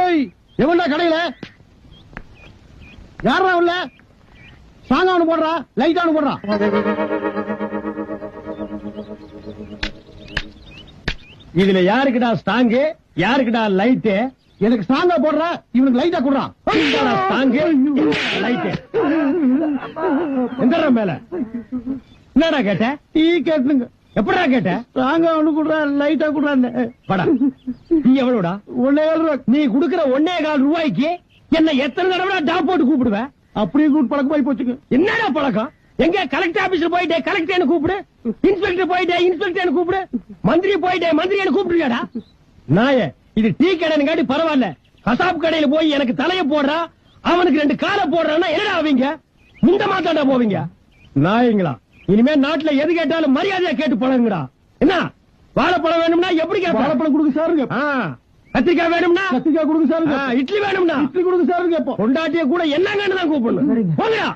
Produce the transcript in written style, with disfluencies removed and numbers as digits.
ஏய் எவன்டா கடையில யாரா உள்ள சாங்க அவனு போடுறா லைட் அவனு போடுறா இதுல யாருக்குடா ஸ்டாங்கு யாருக்குடா லைட்டு எனக்கு ஸ்டாங்கா போடுறா இவனுக்கு லைட்டா குடுறான் ஸ்டாங்கு லைட்டு எந்த மேல என்னடா கேட்ட டீ கேட்டுங்க எப்படா கேட்ட ஸ்டாங்கா அவனு குடுறா லைட்டா குடுறான் படா நீ எவ்வளவுடா 1.5 ரூபா நீ குடுக்கற 1.25 ரூபாய்க்கு என்ன எத்தனை தடவை டாப் போட்டு கூப்பிடுவ அப்படியே கூப்பிட்டு பழக்கமாயி போச்சுங்க என்னடா பழக்கம் எங்க கலெக்டர் ஆபீஸ்ல போயிட்டே கலெக்டர் கூப்பிடு இன்ஸ்பெக்டர் போயிட்டே இன்ஸ்பெக்டர் கூப்பிடு மந்திரி போயிட்டே மந்திரி கூப்பிடுறியாடா நாயே இது டீ கடைன்னு காட்டி பரவாயில்ல கசாப் கடையில போய் எனக்கு தலைய போடுறா அவனுக்கு 2 காலை போடுறான்னா என்னடா ஆவீங்க முந்த மாத்தாண்டா போவீங்க நாயங்களா இனிமே நாட்டுல எது கேட்டாலும் மரியாதையா கேட்டு பழகுங்கடா என்ன வாழைப்பழம் வேணும்னா எப்படி வாழைப்பழம் கொடுக்க சாருங்க கத்திரிக்காய் வேணும்னா கத்திரிக்காய் கொடுக்க சாருங்க இட்லி வேணும்னா இட்லி கொடுக்க சாருங்க பொண்டாட்டிய கூட என்னங்கன்னு தான் கூப்பிடணும் போங்கடா